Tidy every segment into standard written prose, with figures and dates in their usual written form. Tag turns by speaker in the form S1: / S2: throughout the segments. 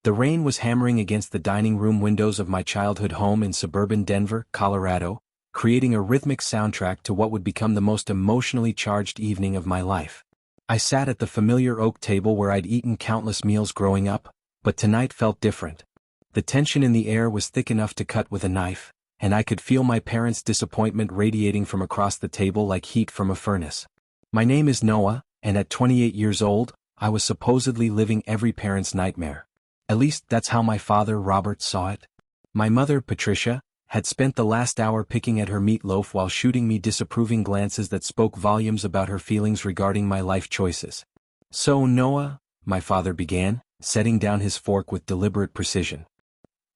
S1: The rain was hammering against the dining room windows of my childhood home in suburban Denver, Colorado, creating a rhythmic soundtrack to what would become the most emotionally charged evening of my life. I sat at the familiar oak table where I'd eaten countless meals growing up, but tonight felt different. The tension in the air was thick enough to cut with a knife, and I could feel my parents' disappointment radiating from across the table like heat from a furnace. My name is Noah, and at 28 years old, I was supposedly living every parent's nightmare. At least that's how my father, Robert, saw it. My mother, Patricia, had spent the last hour picking at her meatloaf while shooting me disapproving glances that spoke volumes about her feelings regarding my life choices. "So, Noah," my father began, setting down his fork with deliberate precision.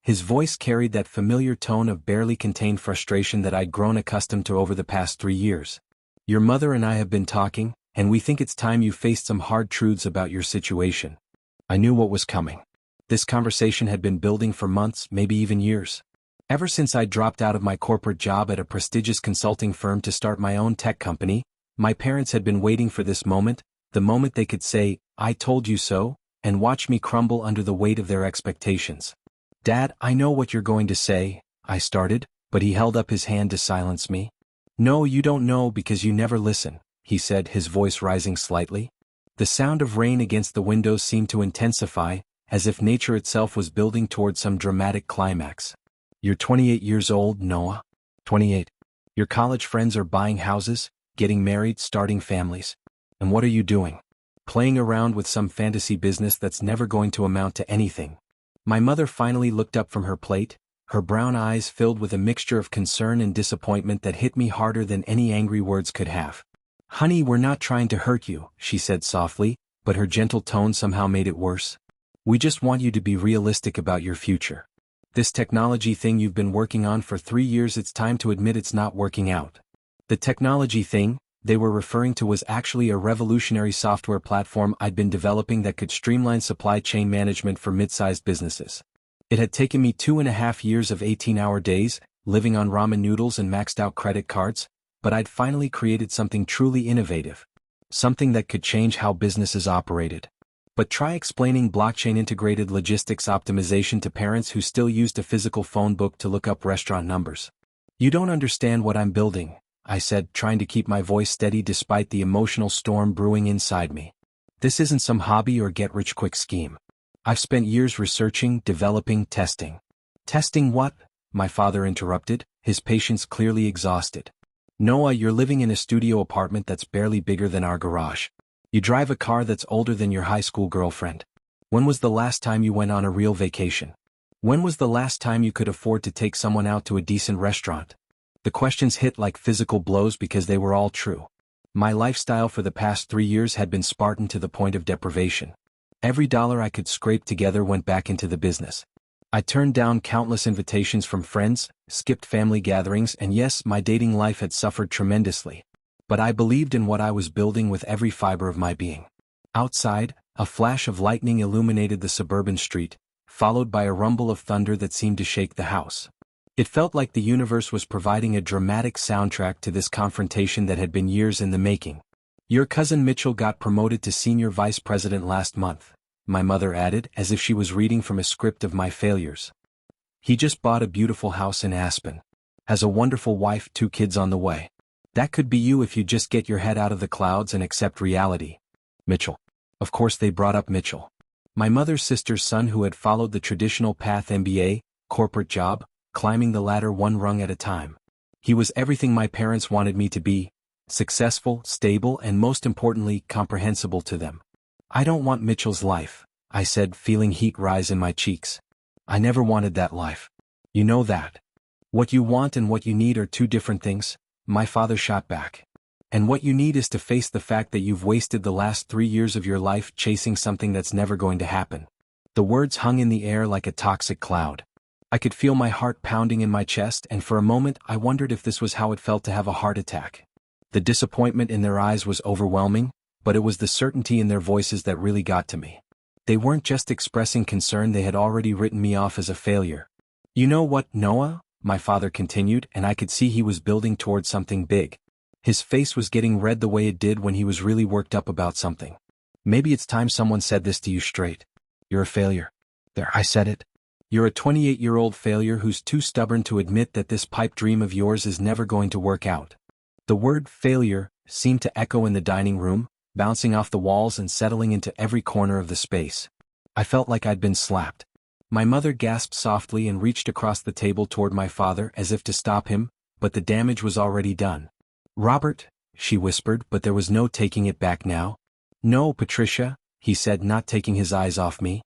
S1: His voice carried that familiar tone of barely contained frustration that I'd grown accustomed to over the past 3 years. "Your mother and I have been talking, and we think it's time you faced some hard truths about your situation." I knew what was coming. This conversation had been building for months, maybe even years. Ever since I dropped out of my corporate job at a prestigious consulting firm to start my own tech company, my parents had been waiting for this moment, the moment they could say, "I told you so," and watch me crumble under the weight of their expectations. "Dad, I know what you're going to say," I started, but he held up his hand to silence me. "No, you don't know because you never listen," he said, his voice rising slightly. The sound of rain against the windows seemed to intensify, as if nature itself was building toward some dramatic climax. "You're 28 years old, Noah. 28. Your college friends are buying houses, getting married, starting families. And what are you doing? Playing around with some fantasy business that's never going to amount to anything." My mother finally looked up from her plate, her brown eyes filled with a mixture of concern and disappointment that hit me harder than any angry words could have. "Honey, we're not trying to hurt you," she said softly, but her gentle tone somehow made it worse. "We just want you to be realistic about your future. This technology thing you've been working on for 3 years, it's time to admit it's not working out." The technology thing they were referring to was actually a revolutionary software platform I'd been developing that could streamline supply chain management for mid-sized businesses. It had taken me 2.5 years of 18-hour days, living on ramen noodles and maxed-out credit cards, but I'd finally created something truly innovative. Something that could change how businesses operated. But try explaining blockchain-integrated logistics optimization to parents who still used a physical phone book to look up restaurant numbers. "You don't understand what I'm building," I said, trying to keep my voice steady despite the emotional storm brewing inside me. "This isn't some hobby or get-rich-quick scheme. I've spent years researching, developing, testing." "Testing what?" my father interrupted, his patience clearly exhausted. "Noah, you're living in a studio apartment that's barely bigger than our garage. You drive a car that's older than your high school girlfriend. When was the last time you went on a real vacation? When was the last time you could afford to take someone out to a decent restaurant?" The questions hit like physical blows because they were all true. My lifestyle for the past 3 years had been Spartan to the point of deprivation. Every dollar I could scrape together went back into the business. I turned down countless invitations from friends, skipped family gatherings, and yes, my dating life had suffered tremendously. But I believed in what I was building with every fiber of my being. Outside, a flash of lightning illuminated the suburban street, followed by a rumble of thunder that seemed to shake the house. It felt like the universe was providing a dramatic soundtrack to this confrontation that had been years in the making. "Your cousin Mitchell got promoted to senior vice president last month," my mother added, as if she was reading from a script of my failures. "He just bought a beautiful house in Aspen. Has a wonderful wife, 2 kids on the way. That could be you if you just get your head out of the clouds and accept reality." Mitchell. Of course they brought up Mitchell. My mother's sister's son who had followed the traditional path: MBA, corporate job, climbing the ladder one rung at a time. He was everything my parents wanted me to be: successful, stable, and most importantly, comprehensible to them. "I don't want Mitchell's life," I said, feeling heat rise in my cheeks. "I never wanted that life. You know that. What you want and what you need are 2 different things," my father shot back. "And what you need is to face the fact that you've wasted the last 3 years of your life chasing something that's never going to happen." The words hung in the air like a toxic cloud. I could feel my heart pounding in my chest, and for a moment I wondered if this was how it felt to have a heart attack. The disappointment in their eyes was overwhelming, but it was the certainty in their voices that really got to me. They weren't just expressing concern, they had already written me off as a failure. "You know what, Noah?" my father continued, and I could see he was building towards something big. His face was getting red the way it did when he was really worked up about something. "Maybe it's time someone said this to you straight. You're a failure. There, I said it. You're a 28-year-old failure who's too stubborn to admit that this pipe dream of yours is never going to work out. The word failure seemed to echo in the dining room, bouncing off the walls and settling into every corner of the space. I felt like I'd been slapped. My mother gasped softly and reached across the table toward my father as if to stop him, but the damage was already done. "Robert," she whispered, but there was no taking it back now. "No, Patricia," he said, not taking his eyes off me.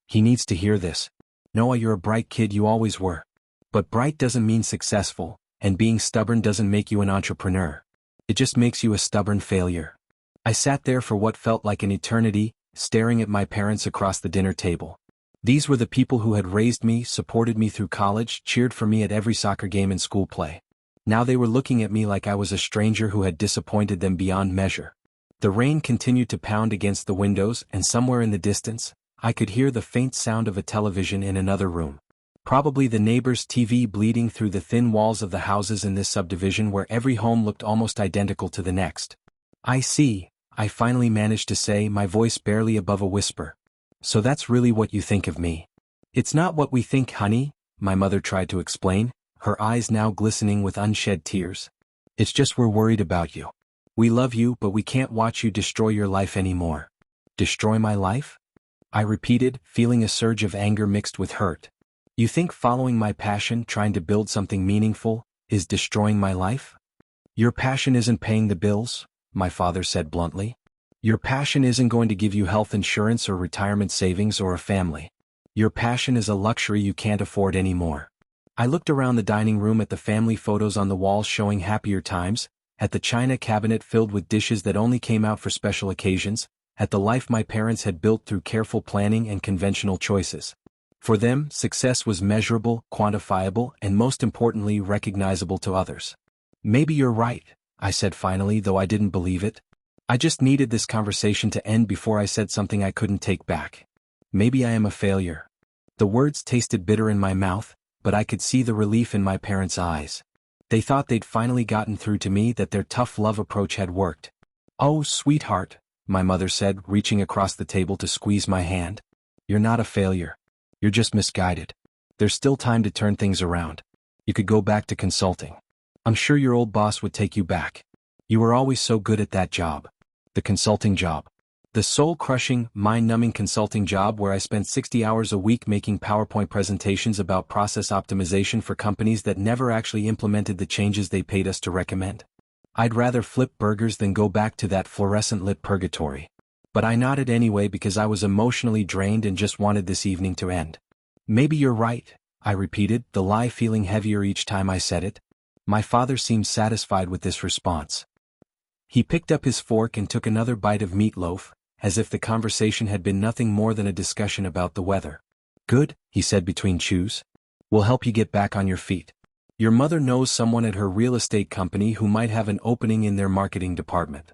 S1: "He needs to hear this. Noah, you're a bright kid, you always were. But bright doesn't mean successful, and being stubborn doesn't make you an entrepreneur. It just makes you a stubborn failure." I sat there for what felt like an eternity, staring at my parents across the dinner table. These were the people who had raised me, supported me through college, cheered for me at every soccer game and school play. Now they were looking at me like I was a stranger who had disappointed them beyond measure. The rain continued to pound against the windows, and somewhere in the distance, I could hear the faint sound of a television in another room. Probably the neighbor's TV bleeding through the thin walls of the houses in this subdivision where every home looked almost identical to the next. "I see," I finally managed to say, my voice barely above a whisper. "So that's really what you think of me." "It's not what we think, honey," my mother tried to explain, her eyes now glistening with unshed tears. "It's just we're worried about you. We love you, but we can't watch you destroy your life anymore." "Destroy my life?" I repeated, feeling a surge of anger mixed with hurt. "You think following my passion, trying to build something meaningful, is destroying my life?" "Your passion isn't paying the bills," my father said bluntly. "Your passion isn't going to give you health insurance or retirement savings or a family. Your passion is a luxury you can't afford anymore." I looked around the dining room at the family photos on the walls showing happier times, at the china cabinet filled with dishes that only came out for special occasions, at the life my parents had built through careful planning and conventional choices. For them, success was measurable, quantifiable, and most importantly, recognizable to others. "Maybe you're right," I said finally, though I didn't believe it. I just needed this conversation to end before I said something I couldn't take back. "Maybe I am a failure." The words tasted bitter in my mouth, but I could see the relief in my parents' eyes. They thought they'd finally gotten through to me, that their tough love approach had worked. "Oh, sweetheart," my mother said, reaching across the table to squeeze my hand. "You're not a failure. You're just misguided. There's still time to turn things around. You could go back to consulting. I'm sure your old boss would take you back. You were always so good at that job." The consulting job. The soul-crushing, mind-numbing consulting job where I spent 60 hours a week making PowerPoint presentations about process optimization for companies that never actually implemented the changes they paid us to recommend. I'd rather flip burgers than go back to that fluorescent-lit purgatory. But I nodded anyway because I was emotionally drained and just wanted this evening to end. "Maybe you're right," I repeated, the lie feeling heavier each time I said it. My father seemed satisfied with this response. He picked up his fork and took another bite of meatloaf, as if the conversation had been nothing more than a discussion about the weather. "Good," he said between chews. "We'll help you get back on your feet. Your mother knows someone at her real estate company who might have an opening in their marketing department."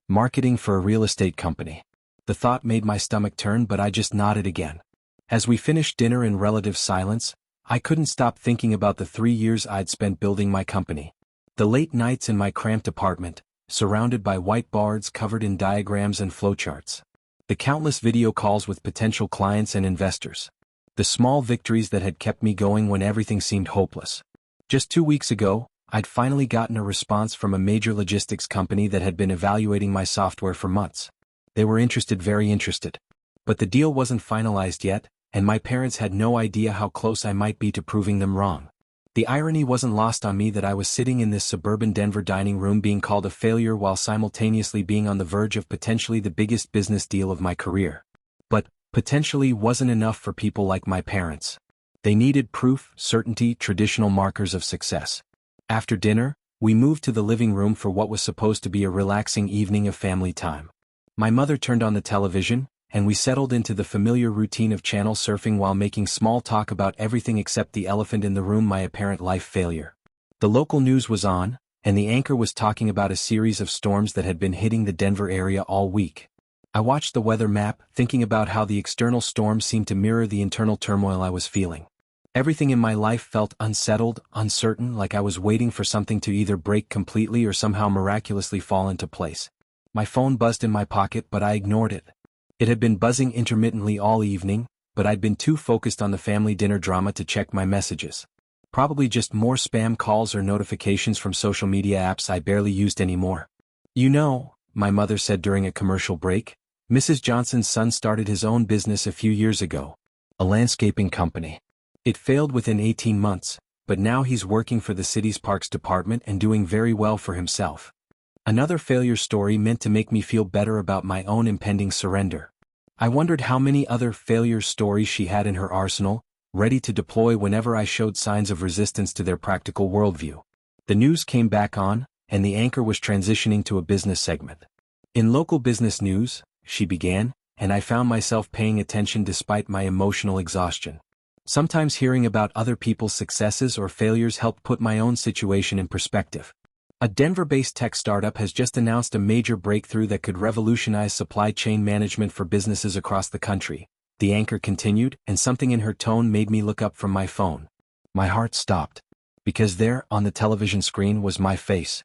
S1: Marketing for a real estate company. The thought made my stomach turn, but I just nodded again. As we finished dinner in relative silence, I couldn't stop thinking about the 3 years I'd spent building my company. The late nights in my cramped apartment, surrounded by whiteboards covered in diagrams and flowcharts. The countless video calls with potential clients and investors. The small victories that had kept me going when everything seemed hopeless. Just 2 weeks ago, I'd finally gotten a response from a major logistics company that had been evaluating my software for months. They were interested, very interested. But the deal wasn't finalized yet, and my parents had no idea how close I might be to proving them wrong. The irony wasn't lost on me that I was sitting in this suburban Denver dining room being called a failure while simultaneously being on the verge of potentially the biggest business deal of my career. But potentially wasn't enough for people like my parents. They needed proof, certainty, traditional markers of success. After dinner, we moved to the living room for what was supposed to be a relaxing evening of family time. My mother turned on the television, and we settled into the familiar routine of channel surfing while making small talk about everything except the elephant in the room, my apparent life failure. The local news was on, and the anchor was talking about a series of storms that had been hitting the Denver area all week. I watched the weather map, thinking about how the external storms seemed to mirror the internal turmoil I was feeling. Everything in my life felt unsettled, uncertain, like I was waiting for something to either break completely or somehow miraculously fall into place. My phone buzzed in my pocket, but I ignored it. It had been buzzing intermittently all evening, but I'd been too focused on the family dinner drama to check my messages. Probably just more spam calls or notifications from social media apps I barely used anymore. You know, my mother said during a commercial break, Mrs. Johnson's son started his own business a few years ago. A landscaping company. It failed within 18 months, but now he's working for the city's parks department and doing very well for himself. Another failure story meant to make me feel better about my own impending surrender. I wondered how many other failure stories she had in her arsenal, ready to deploy whenever I showed signs of resistance to their practical worldview. The news came back on, and the anchor was transitioning to a business segment. In local business news, she began, and I found myself paying attention despite my emotional exhaustion. Sometimes hearing about other people's successes or failures helped put my own situation in perspective. A Denver-based tech startup has just announced a major breakthrough that could revolutionize supply chain management for businesses across the country. The anchor continued, and something in her tone made me look up from my phone. My heart stopped. Because there, on the television screen, was my face.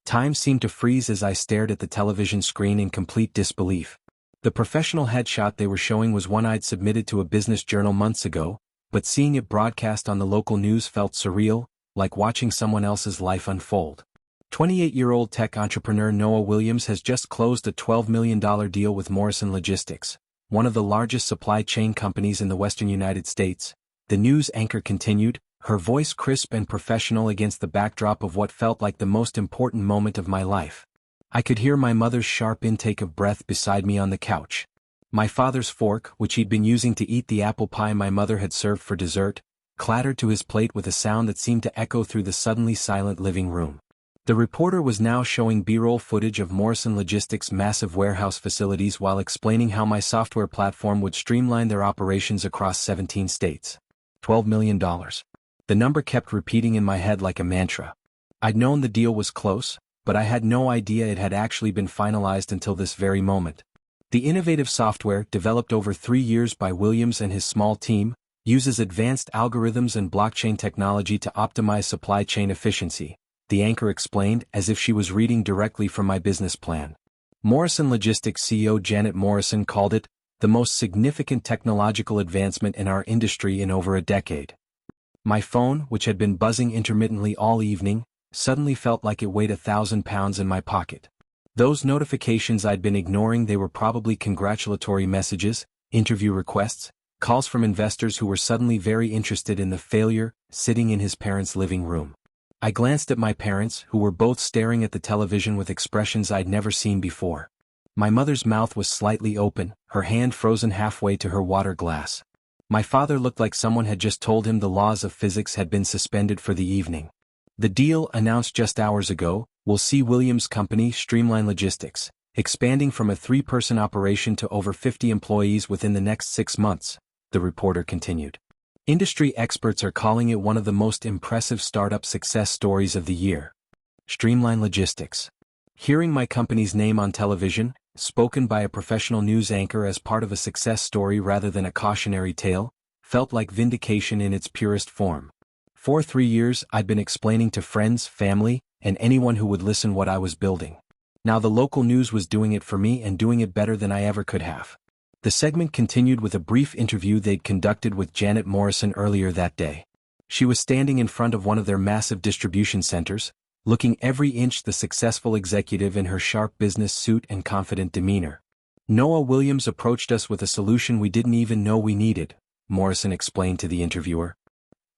S1: Time seemed to freeze as I stared at the television screen in complete disbelief. The professional headshot they were showing was one I'd submitted to a business journal months ago, but seeing it broadcast on the local news felt surreal, like watching someone else's life unfold. 28-year-old tech entrepreneur Noah Williams has just closed a $12 million deal with Morrison Logistics, one of the largest supply chain companies in the western United States. The news anchor continued, her voice crisp and professional against the backdrop of what felt like the most important moment of my life. I could hear my mother's sharp intake of breath beside me on the couch. My father's fork, which he'd been using to eat the apple pie my mother had served for dessert, clattered to his plate with a sound that seemed to echo through the suddenly silent living room. The reporter was now showing B-roll footage of Morrison Logistics' massive warehouse facilities while explaining how my software platform would streamline their operations across 17 states. $12 million. The number kept repeating in my head like a mantra. I'd known the deal was close, but I had no idea it had actually been finalized until this very moment. The innovative software, developed over 3 years by Williams and his small team, uses advanced algorithms and blockchain technology to optimize supply chain efficiency, the anchor explained as if she was reading directly from my business plan. Morrison Logistics CEO Janet Morrison called it the most significant technological advancement in our industry in over a decade. My phone, which had been buzzing intermittently all evening, suddenly felt like it weighed 1,000 pounds in my pocket. Those notifications I'd been ignoring, they were probably congratulatory messages, interview requests, calls from investors who were suddenly very interested in the failure, sitting in his parents' living room. I glanced at my parents, who were both staring at the television with expressions I'd never seen before. My mother's mouth was slightly open, her hand frozen halfway to her water glass. My father looked like someone had just told him the laws of physics had been suspended for the evening. The deal, announced just hours ago, will see Williams' company, Streamline Logistics, expanding from a 3-person operation to over 50 employees within the next 6 months, the reporter continued. Industry experts are calling it one of the most impressive startup success stories of the year. Streamline Logistics. Hearing my company's name on television, spoken by a professional news anchor as part of a success story rather than a cautionary tale, felt like vindication in its purest form. For 3 years I'd been explaining to friends, family, and anyone who would listen what I was building. Now the local news was doing it for me and doing it better than I ever could have. The segment continued with a brief interview they'd conducted with Janet Morrison earlier that day. She was standing in front of one of their massive distribution centers, looking every inch the successful executive in her sharp business suit and confident demeanor. Noah Williams approached us with a solution we didn't even know we needed, Morrison explained to the interviewer.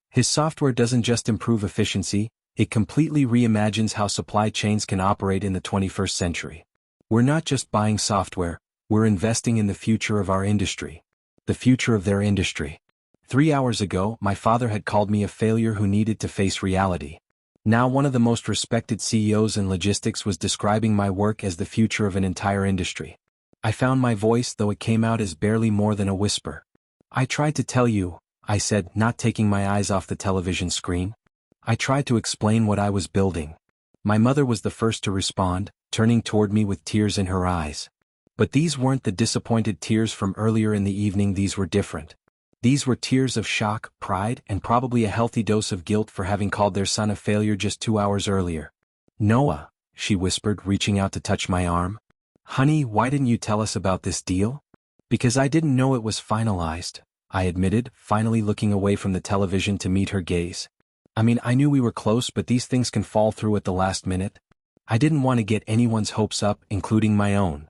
S1: His software doesn't just improve efficiency, it completely reimagines how supply chains can operate in the 21st century. We're not just buying software, we're investing in the future of our industry. The future of their industry. 3 hours ago, my father had called me a failure who needed to face reality. Now one of the most respected CEOs in logistics was describing my work as the future of an entire industry. I found my voice, though it came out as barely more than a whisper. I tried to tell you, I said, not taking my eyes off the television screen. I tried to explain what I was building. My mother was the first to respond, turning toward me with tears in her eyes. But these weren't the disappointed tears from earlier in the evening, these were different. These were tears of shock, pride, and probably a healthy dose of guilt for having called their son a failure just 2 hours earlier. Noah, she whispered, reaching out to touch my arm. Honey, why didn't you tell us about this deal? Because I didn't know it was finalized, I admitted, finally looking away from the television to meet her gaze. I mean, I knew we were close, but these things can fall through at the last minute. I didn't want to get anyone's hopes up, including my own.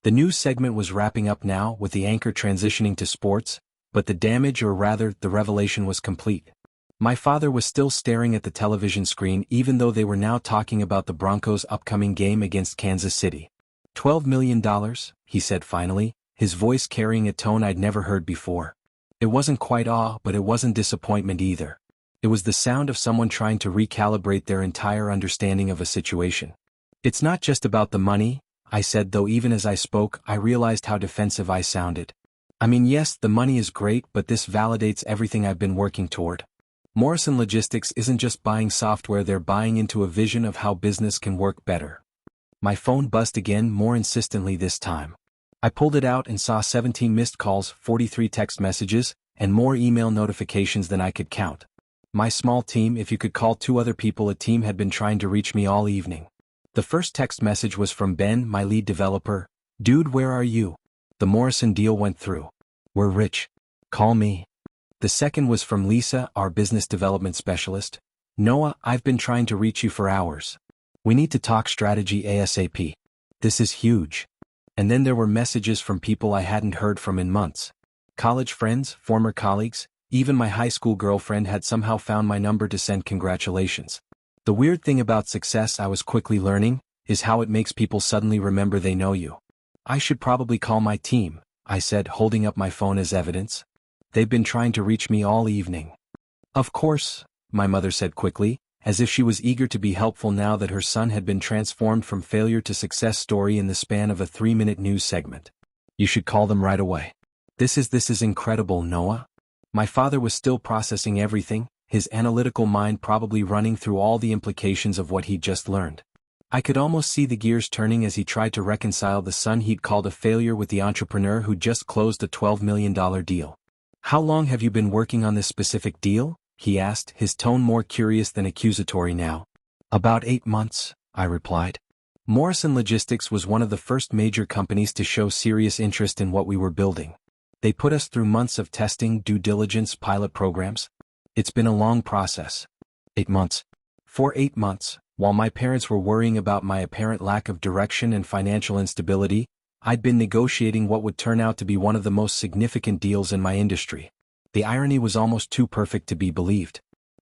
S1: The news segment was wrapping up now, with the anchor transitioning to sports, but the damage, or rather, the revelation, was complete. My father was still staring at the television screen even though they were now talking about the Broncos' upcoming game against Kansas City. $12 million, he said finally, his voice carrying a tone I'd never heard before. It wasn't quite awe, but it wasn't disappointment either. It was the sound of someone trying to recalibrate their entire understanding of a situation. It's not just about the money, I said, though even as I spoke, I realized how defensive I sounded. I mean, yes, the money is great, but this validates everything I've been working toward. Morrison Logistics isn't just buying software, they're buying into a vision of how business can work better. My phone buzzed again, more insistently this time. I pulled it out and saw 17 missed calls, 43 text messages, and more email notifications than I could count. My small team, if you could call 2 other people a team, had been trying to reach me all evening. The first text message was from Ben, my lead developer. "Dude, where are you? The Morrison deal went through. We're rich. Call me." The second was from Lisa, our business development specialist. "Noah, I've been trying to reach you for hours. We need to talk strategy ASAP. This is huge." And then there were messages from people I hadn't heard from in months. College friends, former colleagues, even my high school girlfriend had somehow found my number to send congratulations. The weird thing about success, I was quickly learning, is how it makes people suddenly remember they know you. "I should probably call my team," I said, holding up my phone as evidence. "They've been trying to reach me all evening." "Of course," my mother said quickly, as if she was eager to be helpful now that her son had been transformed from failure to success story in the span of a 3-minute news segment. "You should call them right away. This is incredible, Noah." My father was still processing everything, his analytical mind probably running through all the implications of what he'd just learned. I could almost see the gears turning as he tried to reconcile the son he'd called a failure with the entrepreneur who'd just closed a $12 million deal. "How long have you been working on this specific deal?" he asked, his tone more curious than accusatory now. "About 8 months, I replied. Morrison Logistics was one of the first major companies to show serious interest in what we were building. They put us through months of testing, due diligence, pilot programs. It's been a long process. 8 months. For 8 months, while my parents were worrying about my apparent lack of direction and financial instability, I'd been negotiating what would turn out to be one of the most significant deals in my industry. The irony was almost too perfect to be believed.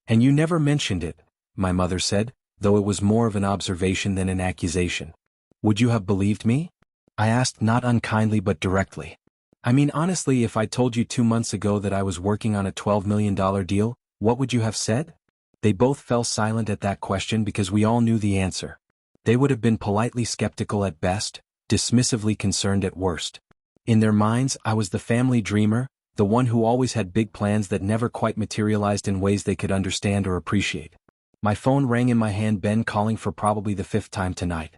S1: "And you never mentioned it," my mother said, though it was more of an observation than an accusation. "Would you have believed me?" I asked, not unkindly but directly. "I mean, honestly, if I told you 2 months ago that I was working on a $12 million deal, what would you have said?" They both fell silent at that question because we all knew the answer. They would have been politely skeptical at best, dismissively concerned at worst. In their minds, I was the family dreamer, the one who always had big plans that never quite materialized in ways they could understand or appreciate. My phone rang in my hand, Ben calling for probably the 5th time tonight.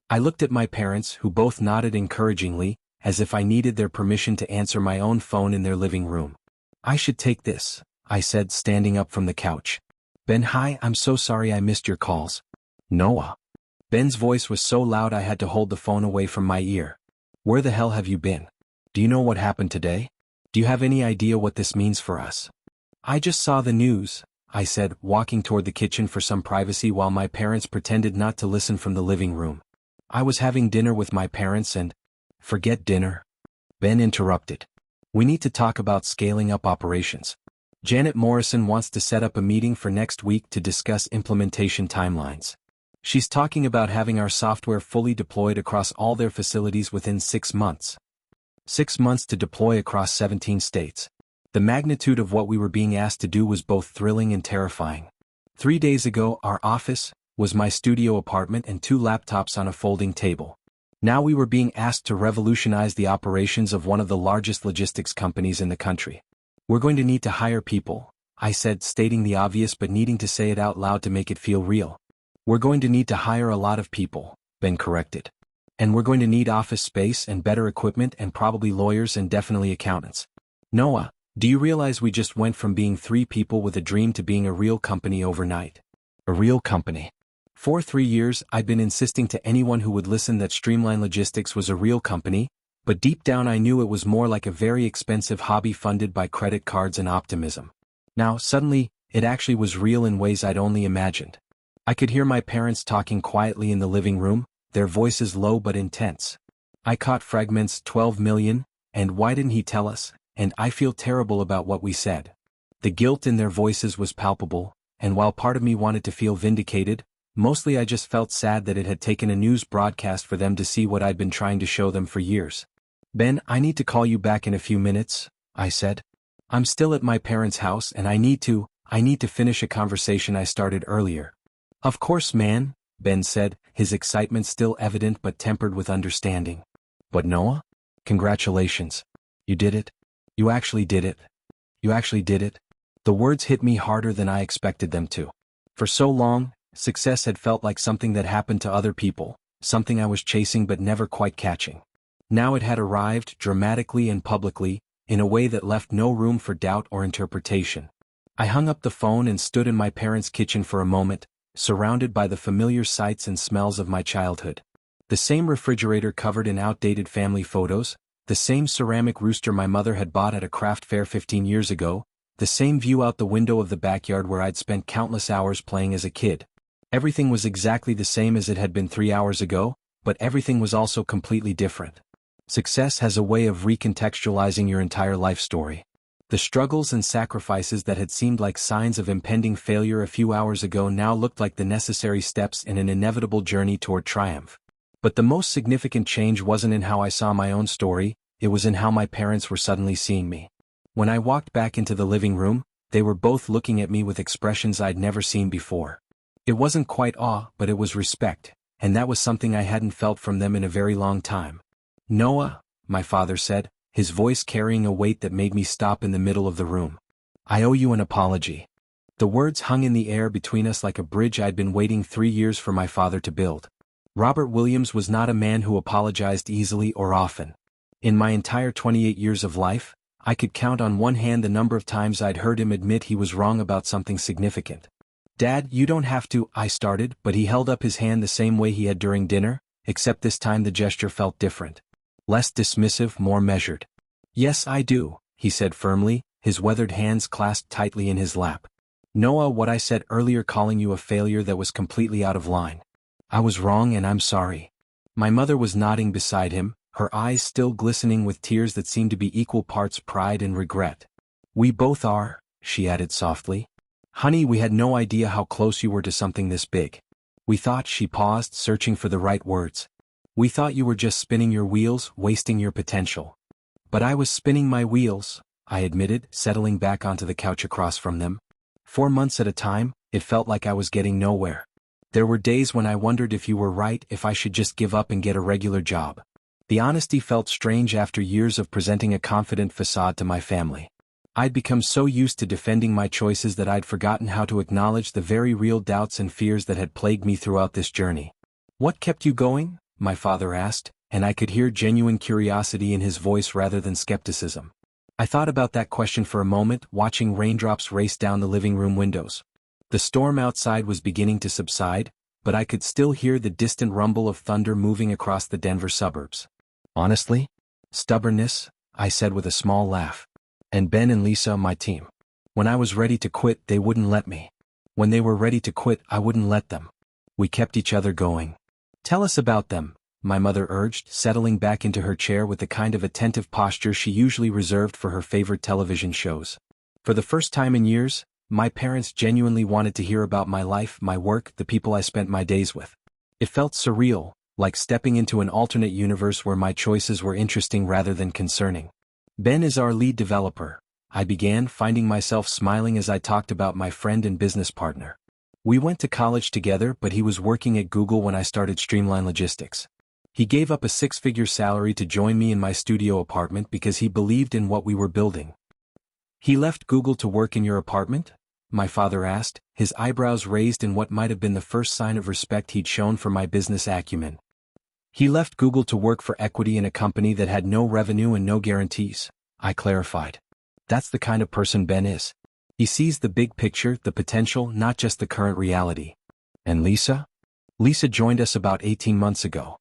S1: I looked at my parents, who both nodded encouragingly, as if I needed their permission to answer my own phone in their living room. "I should take this," I said, standing up from the couch. "Ben, hi, I'm so sorry I missed your calls." "Noah." Ben's voice was so loud I had to hold the phone away from my ear. "Where the hell have you been? Do you know what happened today? Do you have any idea what this means for us?" "I just saw the news," I said, walking toward the kitchen for some privacy while my parents pretended not to listen from the living room. "I was having dinner with my parents and—" "Forget dinner," Ben interrupted. "We need to talk about scaling up operations. Janet Morrison wants to set up a meeting for next week to discuss implementation timelines. She's talking about having our software fully deployed across all their facilities within 6 months. 6 months to deploy across 17 states. The magnitude of what we were being asked to do was both thrilling and terrifying. 3 days ago, our office was my studio apartment and 2 laptops on a folding table. Now we were being asked to revolutionize the operations of one of the largest logistics companies in the country. "We're going to need to hire people," I said, stating the obvious but needing to say it out loud to make it feel real. "We're going to need to hire a lot of people," Ben corrected. "And we're going to need office space and better equipment and probably lawyers and definitely accountants. Noah, do you realize we just went from being 3 people with a dream to being a real company overnight?" A real company. For 3 years, I'd been insisting to anyone who would listen that Streamline Logistics was a real company, But deep down I knew it was more like a very expensive hobby funded by credit cards and optimism. Now, suddenly, it actually was real in ways I'd only imagined. I could hear my parents talking quietly in the living room, their voices low but intense. I caught fragments, 12 million, and why didn't he tell us, and I feel terrible about what we said. The guilt in their voices was palpable, and while part of me wanted to feel vindicated, mostly I just felt sad that it had taken a news broadcast for them to see what I'd been trying to show them for years. Ben, I need to call you back in a few minutes, I said. I'm still at my parents' house and I need to finish a conversation I started earlier. Of course, man, Ben said, his excitement still evident but tempered with understanding. But Noah? Congratulations. You did it. You actually did it. You actually did it. The words hit me harder than I expected them to. For so long, success had felt like something that happened to other people, something I was chasing but never quite catching. Now it had arrived, dramatically and publicly, in a way that left no room for doubt or interpretation. I hung up the phone and stood in my parents' kitchen for a moment, surrounded by the familiar sights and smells of my childhood. The same refrigerator covered in outdated family photos, the same ceramic rooster my mother had bought at a craft fair 15 years ago, the same view out the window of the backyard where I'd spent countless hours playing as a kid. Everything was exactly the same as it had been 3 hours ago, but everything was also completely different. Success has a way of recontextualizing your entire life story. The struggles and sacrifices that had seemed like signs of impending failure a few hours ago now looked like the necessary steps in an inevitable journey toward triumph. But the most significant change wasn't in how I saw my own story, it was in how my parents were suddenly seeing me. When I walked back into the living room, they were both looking at me with expressions I'd never seen before. It wasn't quite awe, but it was respect, and that was something I hadn't felt from them in a very long time. Noah, my father said, his voice carrying a weight that made me stop in the middle of the room. I owe you an apology. The words hung in the air between us like a bridge I'd been waiting 3 years for my father to build. Robert Williams was not a man who apologized easily or often. In my entire 28 years of life, I could count on one hand the number of times I'd heard him admit he was wrong about something significant. Dad, you don't have to, I started, but he held up his hand the same way he had during dinner, except this time the gesture felt different. Less dismissive, more measured. Yes, I do, he said firmly, his weathered hands clasped tightly in his lap. Noah, what I said earlier calling you a failure that was completely out of line. I was wrong and I'm sorry. My mother was nodding beside him, her eyes still glistening with tears that seemed to be equal parts pride and regret. We both are, she added softly. Honey, we had no idea how close you were to something this big. We thought, she paused, searching for the right words. We thought you were just spinning your wheels, wasting your potential. But I was spinning my wheels, I admitted, settling back onto the couch across from them. 4 months at a time, it felt like I was getting nowhere. There were days when I wondered if you were right, if I should just give up and get a regular job. The honesty felt strange after years of presenting a confident facade to my family. I'd become so used to defending my choices that I'd forgotten how to acknowledge the very real doubts and fears that had plagued me throughout this journey. What kept you going? My father asked, and I could hear genuine curiosity in his voice rather than skepticism. I thought about that question for a moment, watching raindrops race down the living room windows. The storm outside was beginning to subside, but I could still hear the distant rumble of thunder moving across the Denver suburbs. Honestly? Stubbornness, I said with a small laugh. And Ben and Lisa, my team. When I was ready to quit, they wouldn't let me. When they were ready to quit, I wouldn't let them. We kept each other going. Tell us about them, my mother urged, settling back into her chair with the kind of attentive posture she usually reserved for her favorite television shows. For the first time in years, my parents genuinely wanted to hear about my life, my work, the people I spent my days with. It felt surreal, like stepping into an alternate universe where my choices were interesting rather than concerning. Ben is our lead developer, I began, finding myself smiling as I talked about my friend and business partner. We went to college together, but he was working at Google when I started Streamline Logistics. He gave up a 6-figure salary to join me in my studio apartment because he believed in what we were building. He left Google to work in your apartment? My father asked, his eyebrows raised in what might have been the first sign of respect he'd shown for my business acumen. He left Google to work for equity in a company that had no revenue and no guarantees, I clarified. That's the kind of person Ben is. He sees the big picture, the potential, not just the current reality. And Lisa? Lisa joined us about 18 months ago.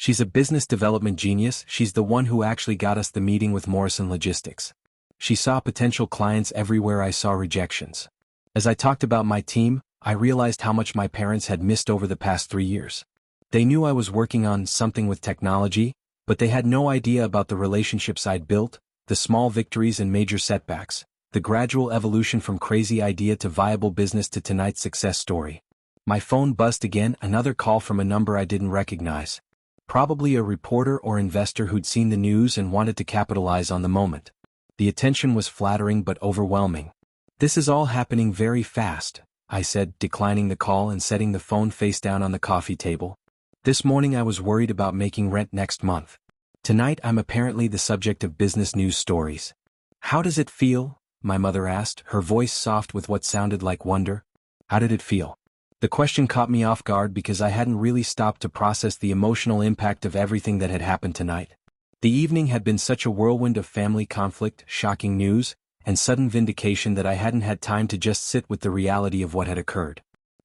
S1: She's a business development genius. She's the one who actually got us the meeting with Morrison Logistics. She saw potential clients everywhere. I saw rejections. As I talked about my team, I realized how much my parents had missed over the past 3 years. They knew I was working on something with technology, but they had no idea about the relationships I'd built, the small victories and major setbacks, the gradual evolution from crazy idea to viable business to tonight's success story. My phone buzzed again, another call from a number I didn't recognize. Probably a reporter or investor who'd seen the news and wanted to capitalize on the moment. The attention was flattering but overwhelming. "This is all happening very fast," I said, declining the call and setting the phone face down on the coffee table. "This morning I was worried about making rent next month. Tonight I'm apparently the subject of business news stories." "How does it feel?" my mother asked, her voice soft with what sounded like wonder. How did it feel? The question caught me off guard because I hadn't really stopped to process the emotional impact of everything that had happened tonight. The evening had been such a whirlwind of family conflict, shocking news, and sudden vindication that I hadn't had time to just sit with the reality of what had occurred.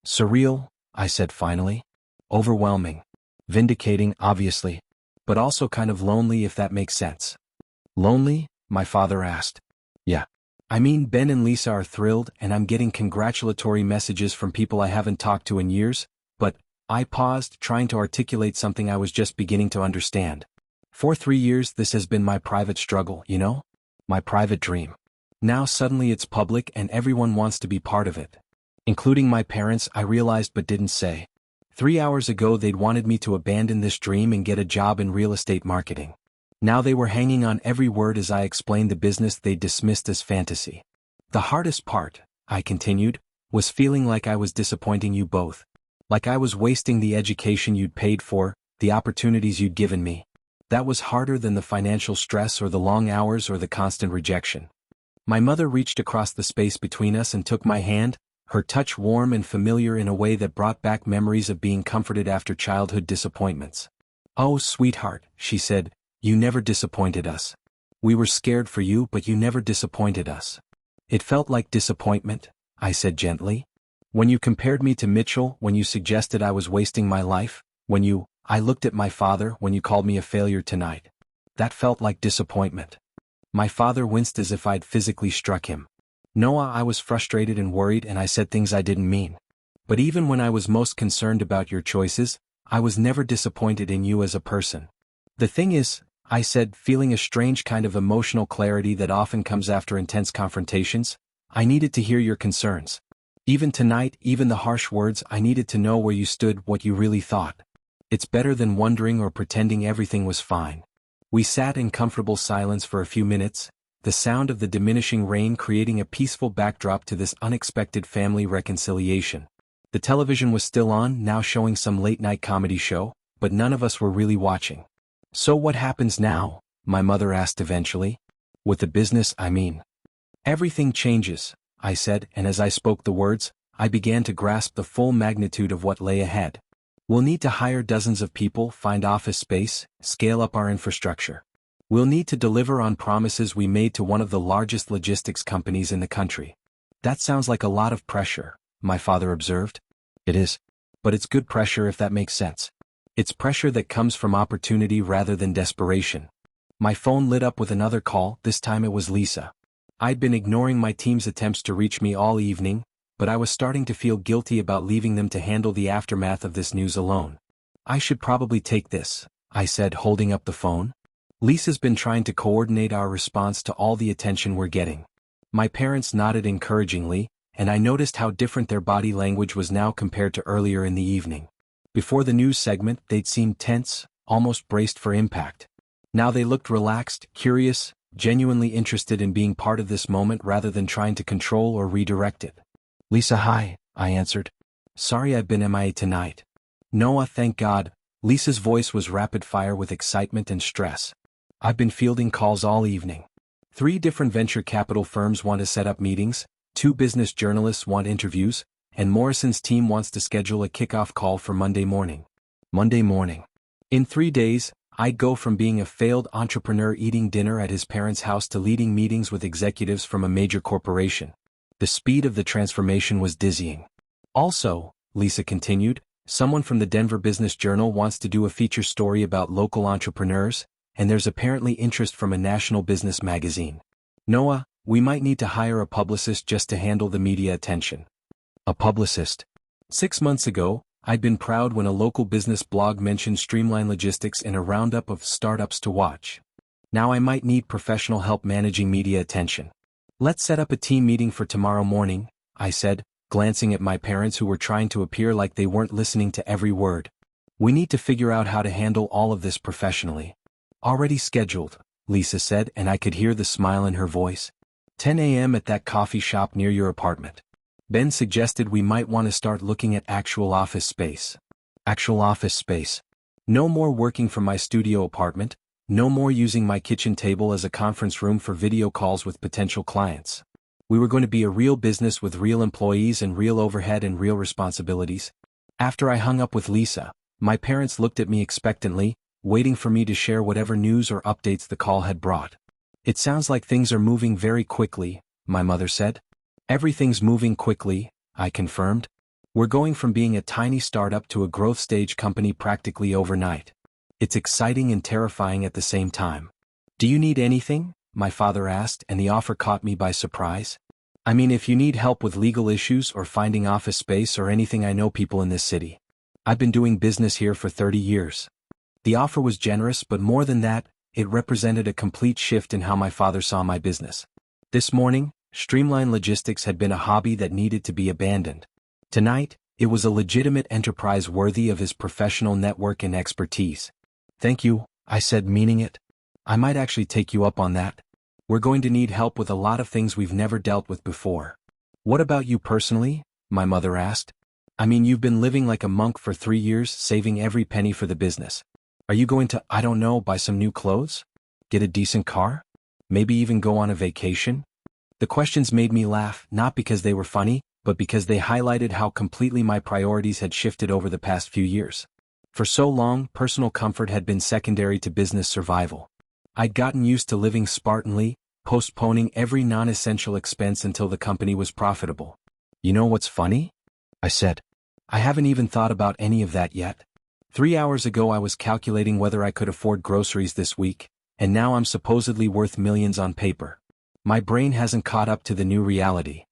S1: "Surreal," I said finally. "Overwhelming. Vindicating, obviously. But also kind of lonely, if that makes sense." "Lonely?" my father asked. "Yeah. I mean, Ben and Lisa are thrilled and I'm getting congratulatory messages from people I haven't talked to in years, but..." I paused, trying to articulate something I was just beginning to understand. "For 3 years this has been my private struggle, you know? My private dream. Now suddenly it's public and everyone wants to be part of it. Including my parents, I realized but didn't say. 3 hours ago they'd wanted me to abandon this dream and get a job in real estate marketing. Now they were hanging on every word as I explained the business they dismissed as fantasy. The hardest part," I continued, "was feeling like I was disappointing you both. Like I was wasting the education you'd paid for, the opportunities you'd given me. That was harder than the financial stress or the long hours or the constant rejection." My mother reached across the space between us and took my hand, her touch warm and familiar in a way that brought back memories of being comforted after childhood disappointments. "Oh, sweetheart," she said, "you never disappointed us. We were scared for you, but you never disappointed us." "It felt like disappointment," I said gently. "When you compared me to Mitchell, when you suggested I was wasting my life, when you..." I looked at my father, "When you called me a failure tonight. That felt like disappointment." My father winced as if I'd physically struck him. "Noah, I was frustrated and worried and I said things I didn't mean. But even when I was most concerned about your choices, I was never disappointed in you as a person. The thing is," I said, feeling a strange kind of emotional clarity that often comes after intense confrontations, "I needed to hear your concerns. Even tonight, even the harsh words, I needed to know where you stood, what you really thought. It's better than wondering or pretending everything was fine." We sat in comfortable silence for a few minutes, the sound of the diminishing rain creating a peaceful backdrop to this unexpected family reconciliation. The television was still on, now showing some late-night comedy show, but none of us were really watching. "So what happens now?" my mother asked eventually. "With the business, I mean." "Everything changes," I said, and as I spoke the words, I began to grasp the full magnitude of what lay ahead. "We'll need to hire dozens of people, find office space, scale up our infrastructure. We'll need to deliver on promises we made to one of the largest logistics companies in the country." "That sounds like a lot of pressure," my father observed. "It is. But it's good pressure, if that makes sense. It's pressure that comes from opportunity rather than desperation." My phone lit up with another call, this time it was Lisa. I'd been ignoring my team's attempts to reach me all evening, but I was starting to feel guilty about leaving them to handle the aftermath of this news alone. "I should probably take this," I said, holding up the phone. "Lisa's been trying to coordinate our response to all the attention we're getting." My parents nodded encouragingly, and I noticed how different their body language was now compared to earlier in the evening. Before the news segment, they'd seemed tense, almost braced for impact. Now they looked relaxed, curious, genuinely interested in being part of this moment rather than trying to control or redirect it. "Lisa, hi," I answered. "Sorry I've been MIA tonight." "Noah, thank God." Lisa's voice was rapid-fire with excitement and stress. "I've been fielding calls all evening. 3 different venture capital firms want to set up meetings, 2 business journalists want interviews, and Morrison's team wants to schedule a kickoff call for Monday morning." Monday morning. In 3 days, I'd go from being a failed entrepreneur eating dinner at his parents' house to leading meetings with executives from a major corporation. The speed of the transformation was dizzying. "Also," Lisa continued, Someone from the Denver Business Journal wants to do a feature story about local entrepreneurs, and there's apparently interest from a national business magazine. Noah, we might need to hire a publicist just to handle the media attention. A publicist. 6 months ago, I'd been proud when a local business blog mentioned Streamline Logistics in a roundup of startups to watch. Now I might need professional help managing media attention. Let's set up a team meeting for tomorrow morning, I said, glancing at my parents who were trying to appear like they weren't listening to every word. We need to figure out how to handle all of this professionally. Already scheduled, Lisa said, and I could hear the smile in her voice. 10 a.m. at that coffee shop near your apartment. Ben suggested we might want to start looking at actual office space. Actual office space. No more working from my studio apartment, no more using my kitchen table as a conference room for video calls with potential clients. We were going to be a real business with real employees and real overhead and real responsibilities. After I hung up with Lisa, my parents looked at me expectantly, waiting for me to share whatever news or updates the call had brought. It sounds like things are moving very quickly, my mother said. Everything's moving quickly, I confirmed. We're going from being a tiny startup to a growth stage company practically overnight. It's exciting and terrifying at the same time. Do you need anything? My father asked, and the offer caught me by surprise. I mean, if you need help with legal issues or finding office space or anything, I know people in this city. I've been doing business here for 30 years. The offer was generous, but more than that, it represented a complete shift in how my father saw my business. This morning, Streamline Logistics had been a hobby that needed to be abandoned. Tonight, it was a legitimate enterprise worthy of his professional network and expertise. Thank you, I said, meaning it. I might actually take you up on that. We're going to need help with a lot of things we've never dealt with before. What about you personally? My mother asked. I mean, you've been living like a monk for 3 years, saving every penny for the business. Are you going to, I don't know, buy some new clothes? Get a decent car? Maybe even go on a vacation? The questions made me laugh, not because they were funny, but because they highlighted how completely my priorities had shifted over the past few years. For so long, personal comfort had been secondary to business survival. I'd gotten used to living spartanly, postponing every non-essential expense until the company was profitable. You know what's funny? I said. I haven't even thought about any of that yet. 3 hours ago I was calculating whether I could afford groceries this week, and now I'm supposedly worth millions on paper. My brain hasn't caught up to the new reality.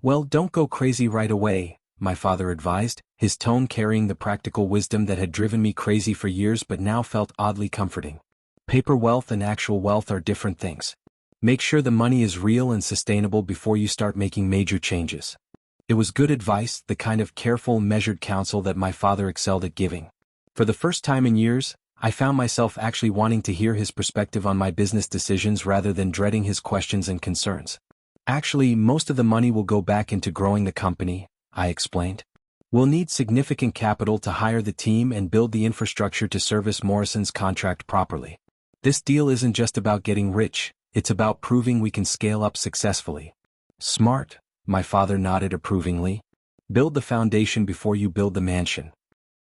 S1: Well, don't go crazy right away, my father advised, his tone carrying the practical wisdom that had driven me crazy for years but now felt oddly comforting. Paper wealth and actual wealth are different things. Make sure the money is real and sustainable before you start making major changes. It was good advice, the kind of careful, measured counsel that my father excelled at giving. For the first time in years, I found myself actually wanting to hear his perspective on my business decisions rather than dreading his questions and concerns. Actually, most of the money will go back into growing the company, I explained. We'll need significant capital to hire the team and build the infrastructure to service Morrison's contract properly. This deal isn't just about getting rich, it's about proving we can scale up successfully. Smart, my father nodded approvingly. Build the foundation before you build the mansion.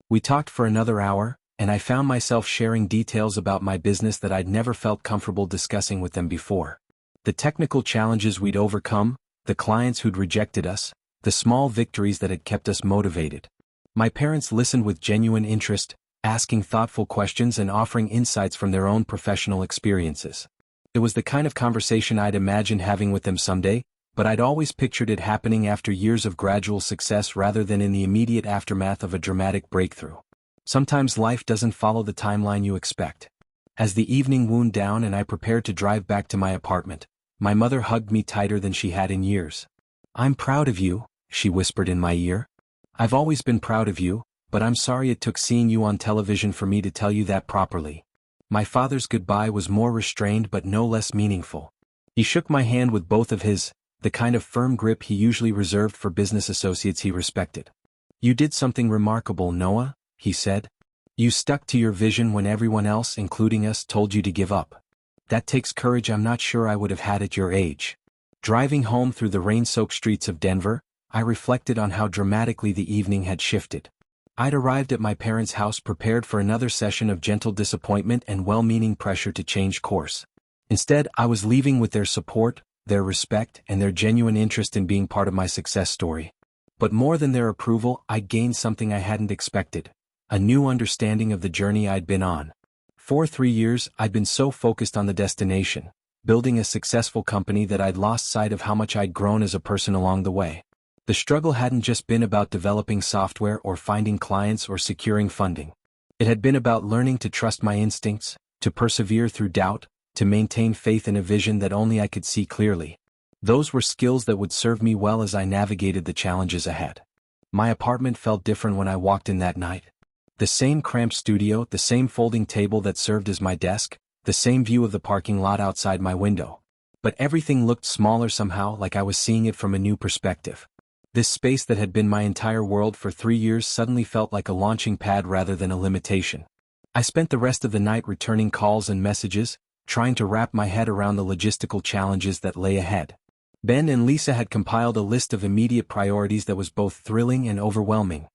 S1: We talked for another hour, and I found myself sharing details about my business that I'd never felt comfortable discussing with them before. The technical challenges we'd overcome, the clients who'd rejected us, the small victories that had kept us motivated. My parents listened with genuine interest, asking thoughtful questions and offering insights from their own professional experiences. It was the kind of conversation I'd imagined having with them someday, but I'd always pictured it happening after years of gradual success rather than in the immediate aftermath of a dramatic breakthrough. Sometimes life doesn't follow the timeline you expect. As the evening wound down and I prepared to drive back to my apartment, my mother hugged me tighter than she had in years. I'm proud of you, she whispered in my ear. I've always been proud of you, but I'm sorry it took seeing you on television for me to tell you that properly. My father's goodbye was more restrained but no less meaningful. He shook my hand with both of his, the kind of firm grip he usually reserved for business associates he respected. You did something remarkable, Noah, he said. You stuck to your vision when everyone else, including us, told you to give up. That takes courage I'm not sure I would have had at your age. Driving home through the rain-soaked streets of Denver, I reflected on how dramatically the evening had shifted. I'd arrived at my parents' house prepared for another session of gentle disappointment and well-meaning pressure to change course. Instead, I was leaving with their support, their respect, and their genuine interest in being part of my success story. But more than their approval, I gained something I hadn't expected: a new understanding of the journey I'd been on. For 3 years, I'd been so focused on the destination, building a successful company, that I'd lost sight of how much I'd grown as a person along the way. The struggle hadn't just been about developing software or finding clients or securing funding. It had been about learning to trust my instincts, to persevere through doubt, to maintain faith in a vision that only I could see clearly. Those were skills that would serve me well as I navigated the challenges ahead. My apartment felt different when I walked in that night. The same cramped studio, the same folding table that served as my desk, the same view of the parking lot outside my window. But everything looked smaller somehow, like I was seeing it from a new perspective. This space that had been my entire world for 3 years suddenly felt like a launching pad rather than a limitation. I spent the rest of the night returning calls and messages, trying to wrap my head around the logistical challenges that lay ahead. Ben and Lisa had compiled a list of immediate priorities that was both thrilling and overwhelming: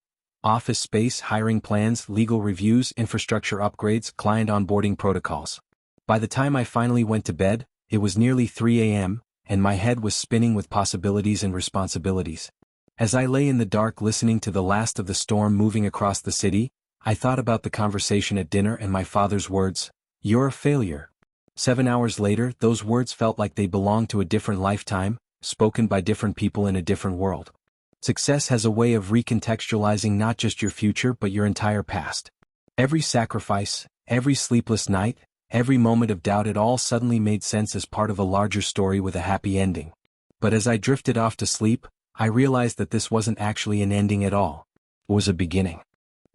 S1: office space, hiring plans, legal reviews, infrastructure upgrades, client onboarding protocols. By the time I finally went to bed, it was nearly 3 a.m., and my head was spinning with possibilities and responsibilities. As I lay in the dark listening to the last of the storm moving across the city, I thought about the conversation at dinner and my father's words: "You're a failure." 7 hours later, those words felt like they belonged to a different lifetime, spoken by different people in a different world. Success has a way of recontextualizing not just your future but your entire past. Every sacrifice, every sleepless night, every moment of doubt, it all suddenly made sense as part of a larger story with a happy ending. But as I drifted off to sleep, I realized that this wasn't actually an ending at all. It was a beginning.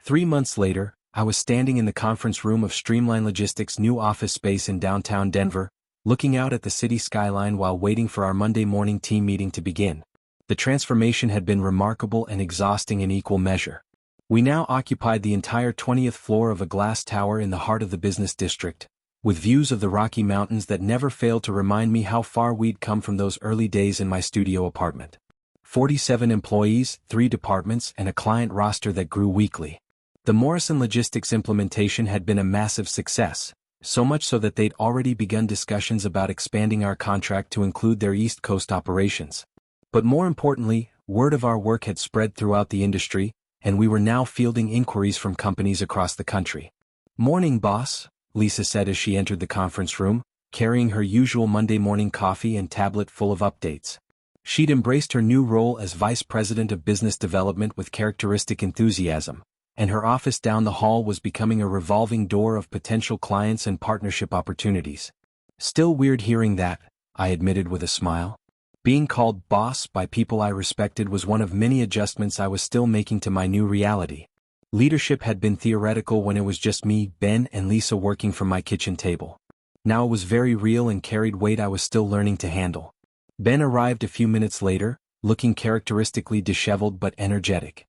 S1: 3 months later, I was standing in the conference room of Streamline Logistics' new office space in downtown Denver, looking out at the city skyline while waiting for our Monday morning team meeting to begin. The transformation had been remarkable and exhausting in equal measure. We now occupied the entire 20th floor of a glass tower in the heart of the business district, with views of the Rocky Mountains that never failed to remind me how far we'd come from those early days in my studio apartment. 47 employees, 3 departments, and a client roster that grew weekly. The Morrison Logistics implementation had been a massive success, so much so that they'd already begun discussions about expanding our contract to include their East Coast operations. But more importantly, word of our work had spread throughout the industry, and we were now fielding inquiries from companies across the country. "Morning, boss," Lisa said as she entered the conference room, carrying her usual Monday morning coffee and tablet full of updates. She'd embraced her new role as Vice President of Business Development with characteristic enthusiasm, and her office down the hall was becoming a revolving door of potential clients and partnership opportunities. "Still weird hearing that," I admitted with a smile. Being called boss by people I respected was one of many adjustments I was still making to my new reality. Leadership had been theoretical when it was just me, Ben, and Lisa working from my kitchen table. Now it was very real and carried weight I was still learning to handle. Ben arrived a few minutes later, looking characteristically disheveled but energetic.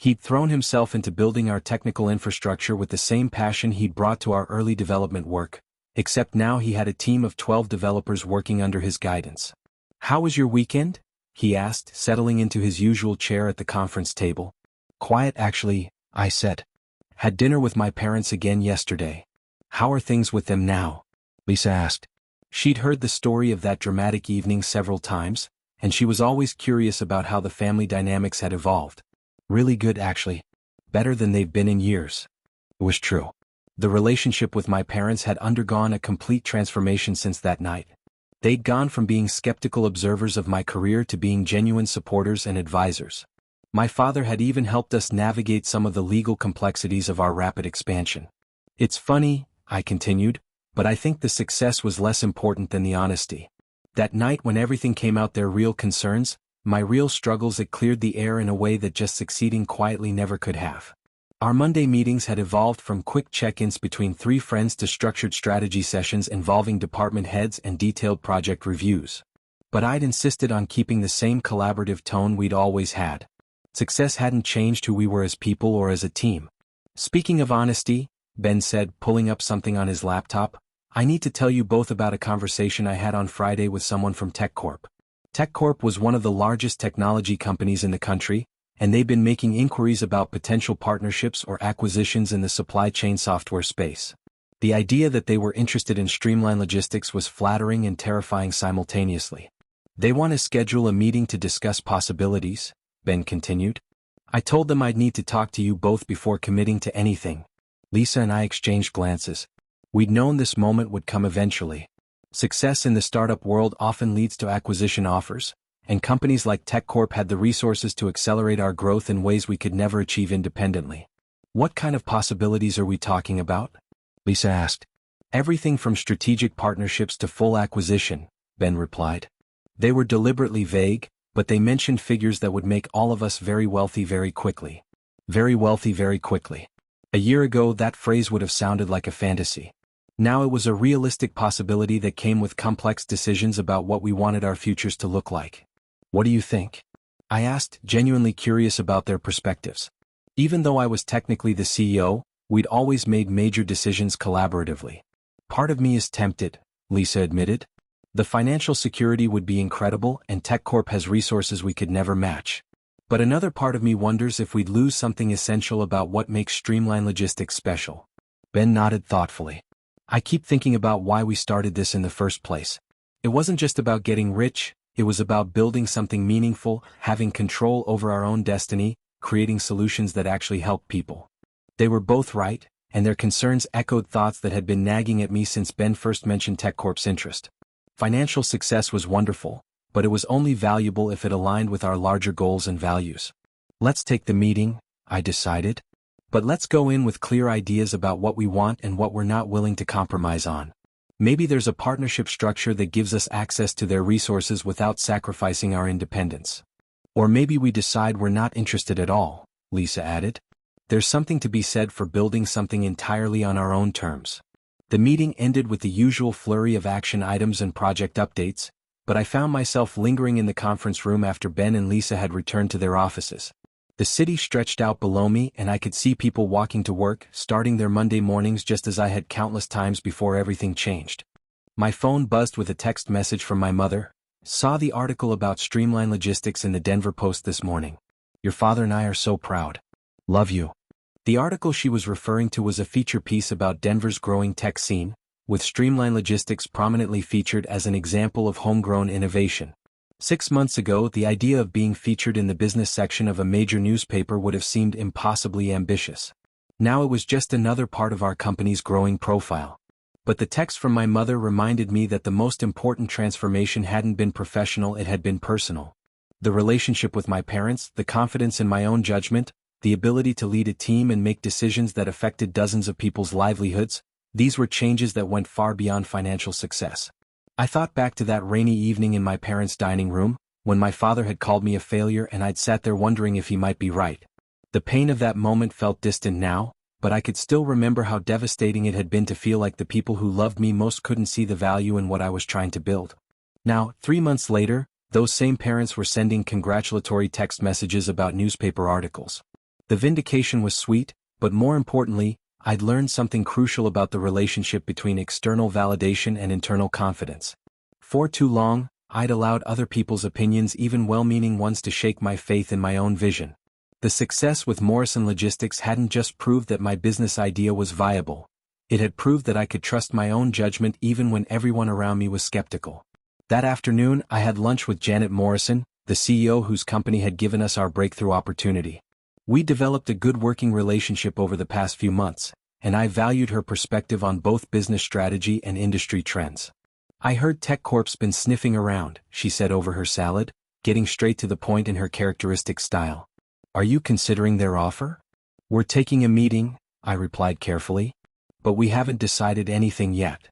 S1: He'd thrown himself into building our technical infrastructure with the same passion he'd brought to our early development work, except now he had a team of 12 developers working under his guidance. "How was your weekend?" he asked, settling into his usual chair at the conference table. "Quiet, actually," I said. "Had dinner with my parents again yesterday." "How are things with them now?" Lisa asked. She'd heard the story of that dramatic evening several times, and she was always curious about how the family dynamics had evolved. "Really good, actually. Better than they've been in years." It was true. The relationship with my parents had undergone a complete transformation since that night. They'd gone from being skeptical observers of my career to being genuine supporters and advisors. My father had even helped us navigate some of the legal complexities of our rapid expansion. "It's funny," I continued, "but I think the success was less important than the honesty. That night when everything came out, their real concerns, my real struggles, it cleared the air in a way that just succeeding quietly never could have." Our Monday meetings had evolved from quick check-ins between 3 friends to structured strategy sessions involving department heads and detailed project reviews. But I'd insisted on keeping the same collaborative tone we'd always had. Success hadn't changed who we were as people or as a team. "Speaking of honesty," Ben said, pulling up something on his laptop, "I need to tell you both about a conversation I had on Friday with someone from TechCorp. TechCorp was one of the largest technology companies in the country, and they've been making inquiries about potential partnerships or acquisitions in the supply chain software space. The idea that they were interested in Streamline Logistics was flattering and terrifying simultaneously. They want to schedule a meeting to discuss possibilities, Ben continued. I told them I'd need to talk to you both before committing to anything. Lisa and I exchanged glances. We'd known this moment would come eventually. Success in the startup world often leads to acquisition offers, and companies like TechCorp had the resources to accelerate our growth in ways we could never achieve independently. What kind of possibilities are we talking about? Lisa asked. Everything from strategic partnerships to full acquisition, Ben replied. They were deliberately vague, but they mentioned figures that would make all of us very wealthy very quickly. Very wealthy very quickly. A year ago that phrase would have sounded like a fantasy. Now it was a realistic possibility that came with complex decisions about what we wanted our futures to look like. What do you think? I asked, genuinely curious about their perspectives. Even though I was technically the CEO, we'd always made major decisions collaboratively. Part of me is tempted, Lisa admitted. The financial security would be incredible and TechCorp has resources we could never match. But another part of me wonders if we'd lose something essential about what makes Streamline Logistics special. Ben nodded thoughtfully. I keep thinking about why we started this in the first place. It wasn't just about getting rich, it was about building something meaningful, having control over our own destiny, creating solutions that actually help people. They were both right, and their concerns echoed thoughts that had been nagging at me since Ben first mentioned TechCorp's interest. Financial success was wonderful, but it was only valuable if it aligned with our larger goals and values. Let's take the meeting, I decided. But let's go in with clear ideas about what we want and what we're not willing to compromise on. Maybe there's a partnership structure that gives us access to their resources without sacrificing our independence. Or maybe we decide we're not interested at all, Lisa added. There's something to be said for building something entirely on our own terms. The meeting ended with the usual flurry of action items and project updates, but I found myself lingering in the conference room after Ben and Lisa had returned to their offices. The city stretched out below me and I could see people walking to work, starting their Monday mornings just as I had countless times before everything changed. My phone buzzed with a text message from my mother. Saw the article about Streamline Logistics in the Denver Post this morning. Your father and I are so proud. Love you. The article she was referring to was a feature piece about Denver's growing tech scene, with Streamline Logistics prominently featured as an example of homegrown innovation. 6 months ago, the idea of being featured in the business section of a major newspaper would have seemed impossibly ambitious. Now it was just another part of our company's growing profile. But the text from my mother reminded me that the most important transformation hadn't been professional, it had been personal. The relationship with my parents, the confidence in my own judgment, the ability to lead a team and make decisions that affected dozens of people's livelihoods, these were changes that went far beyond financial success. I thought back to that rainy evening in my parents' dining room, when my father had called me a failure and I'd sat there wondering if he might be right. The pain of that moment felt distant now, but I could still remember how devastating it had been to feel like the people who loved me most couldn't see the value in what I was trying to build. Now, 3 months later, those same parents were sending congratulatory text messages about newspaper articles. The vindication was sweet, but more importantly, I'd learned something crucial about the relationship between external validation and internal confidence. For too long, I'd allowed other people's opinions, even well-meaning ones, to shake my faith in my own vision. The success with Morrison Logistics hadn't just proved that my business idea was viable. It had proved that I could trust my own judgment even when everyone around me was skeptical. That afternoon, I had lunch with Janet Morrison, the CEO whose company had given us our breakthrough opportunity. We developed a good working relationship over the past few months, and I valued her perspective on both business strategy and industry trends. I heard TechCorp's been sniffing around, she said over her salad, getting straight to the point in her characteristic style. Are you considering their offer? We're taking a meeting, I replied carefully. But we haven't decided anything yet.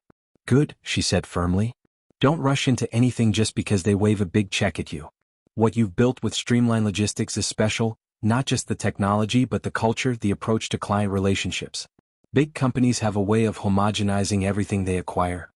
S1: Good, she said firmly. Don't rush into anything just because they wave a big check at you. What you've built with Streamline Logistics is special, not just the technology but the culture, the approach to client relationships. Big companies have a way of homogenizing everything they acquire.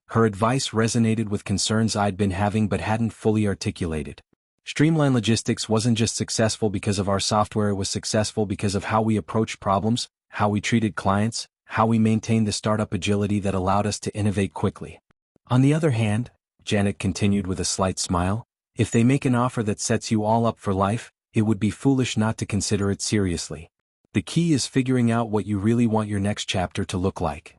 S1: Her advice resonated with concerns I'd been having but hadn't fully articulated. Streamline Logistics wasn't just successful because of our software, it was successful because of how we approached problems, how we treated clients, how we maintained the startup agility that allowed us to innovate quickly. On the other hand, Janet continued with a slight smile, if they make an offer that sets you all up for life, it would be foolish not to consider it seriously. The key is figuring out what you really want your next chapter to look like.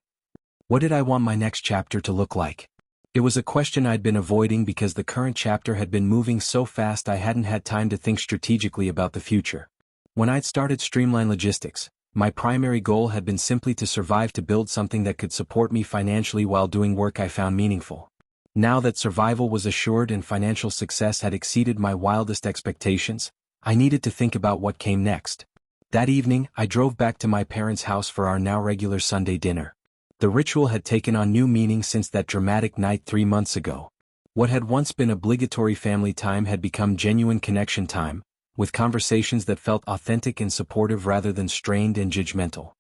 S1: What did I want my next chapter to look like? It was a question I'd been avoiding because the current chapter had been moving so fast I hadn't had time to think strategically about the future. When I'd started Streamline Logistics, my primary goal had been simply to survive, to build something that could support me financially while doing work I found meaningful. Now that survival was assured and financial success had exceeded my wildest expectations, I needed to think about what came next. That evening, I drove back to my parents' house for our now regular Sunday dinner. The ritual had taken on new meaning since that dramatic night 3 months ago. What had once been obligatory family time had become genuine connection time, with conversations that felt authentic and supportive rather than strained and judgmental.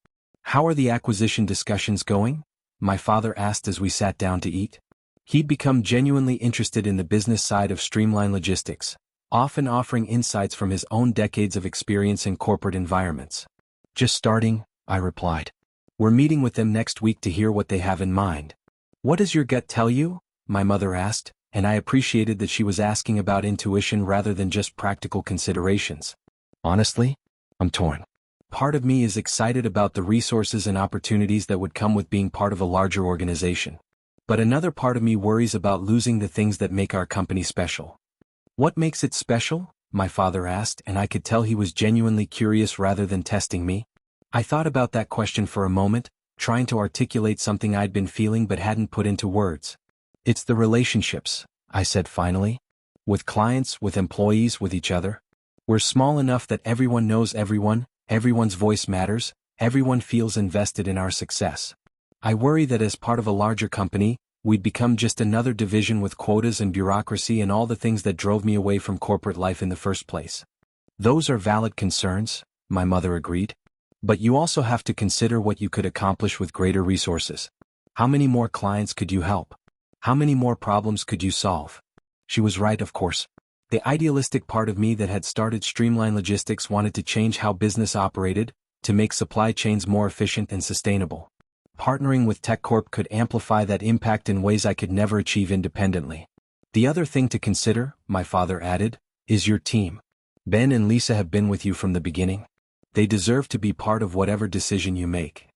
S1: "How are the acquisition discussions going?" my father asked as we sat down to eat. He'd become genuinely interested in the business side of Streamline Logistics, often offering insights from his own decades of experience in corporate environments. "Just starting," I replied. "We're meeting with them next week to hear what they have in mind." "What does your gut tell you?" my mother asked, and I appreciated that she was asking about intuition rather than just practical considerations. "Honestly, I'm torn. Part of me is excited about the resources and opportunities that would come with being part of a larger organization. But another part of me worries about losing the things that make our company special." "What makes it special?" my father asked, and I could tell he was genuinely curious rather than testing me. I thought about that question for a moment, trying to articulate something I'd been feeling but hadn't put into words. "It's the relationships," I said finally. "With clients, with employees, with each other. We're small enough that everyone knows everyone, everyone's voice matters, everyone feels invested in our success. I worry that as part of a larger company, we'd become just another division with quotas and bureaucracy and all the things that drove me away from corporate life in the first place." "Those are valid concerns," my mother agreed. "But you also have to consider what you could accomplish with greater resources. How many more clients could you help? How many more problems could you solve?" She was right, of course. The idealistic part of me that had started Streamline Logistics wanted to change how business operated, to make supply chains more efficient and sustainable. Partnering with TechCorp could amplify that impact in ways I could never achieve independently. "The other thing to consider," my father added, "is your team. Ben and Lisa have been with you from the beginning. They deserve to be part of whatever decision you make."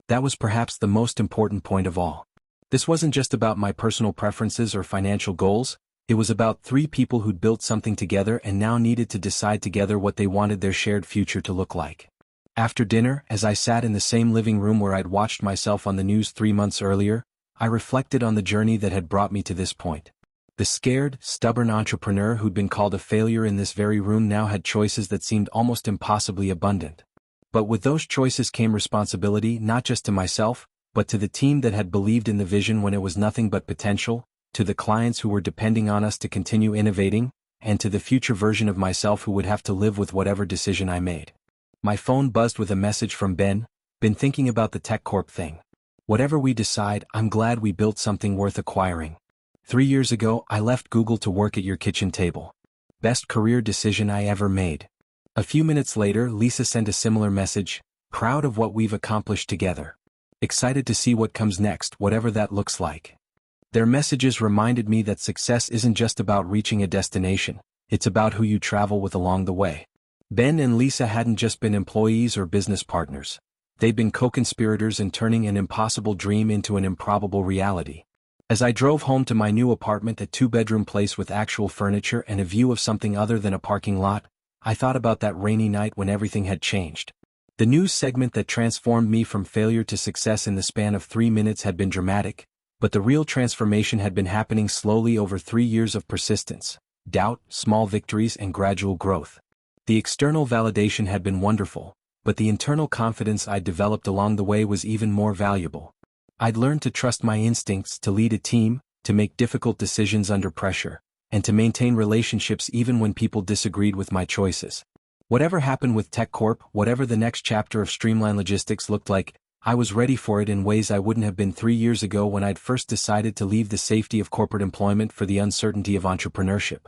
S1: That was perhaps the most important point of all. This wasn't just about my personal preferences or financial goals, it was about 3 people who'd built something together and now needed to decide together what they wanted their shared future to look like. After dinner, as I sat in the same living room where I'd watched myself on the news 3 months earlier, I reflected on the journey that had brought me to this point. The scared, stubborn entrepreneur who'd been called a failure in this very room now had choices that seemed almost impossibly abundant. But with those choices came responsibility, not just to myself, but to the team that had believed in the vision when it was nothing but potential, to the clients who were depending on us to continue innovating, and to the future version of myself who would have to live with whatever decision I made. My phone buzzed with a message from Ben. "Been thinking about the TechCorp thing. Whatever we decide, I'm glad we built something worth acquiring. 3 years ago, I left Google to work at your kitchen table. Best career decision I ever made." A few minutes later, Lisa sent a similar message, "Proud of what we've accomplished together. Excited to see what comes next, whatever that looks like." Their messages reminded me that success isn't just about reaching a destination, it's about who you travel with along the way. Ben and Lisa hadn't just been employees or business partners. They'd been co-conspirators in turning an impossible dream into an improbable reality. As I drove home to my new apartment, a 2-bedroom place with actual furniture and a view of something other than a parking lot, I thought about that rainy night when everything had changed. The news segment that transformed me from failure to success in the span of 3 minutes had been dramatic, but the real transformation had been happening slowly over 3 years of persistence, doubt, small victories, and gradual growth. The external validation had been wonderful, but the internal confidence I'd developed along the way was even more valuable. I'd learned to trust my instincts, to lead a team, to make difficult decisions under pressure, and to maintain relationships even when people disagreed with my choices. Whatever happened with TechCorp, whatever the next chapter of Streamline Logistics looked like, I was ready for it in ways I wouldn't have been 3 years ago when I'd first decided to leave the safety of corporate employment for the uncertainty of entrepreneurship.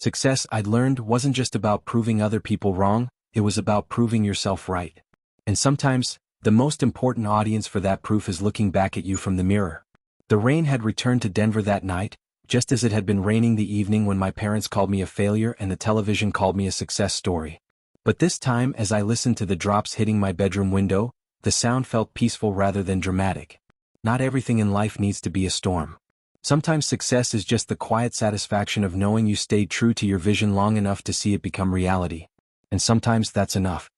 S1: Success, I'd learned, wasn't just about proving other people wrong, it was about proving yourself right. And sometimes, the most important audience for that proof is looking back at you from the mirror. The rain had returned to Denver that night, just as it had been raining the evening when my parents called me a failure and the television called me a success story. But this time, as I listened to the drops hitting my bedroom window, the sound felt peaceful rather than dramatic. Not everything in life needs to be a storm. Sometimes success is just the quiet satisfaction of knowing you stayed true to your vision long enough to see it become reality. And sometimes that's enough.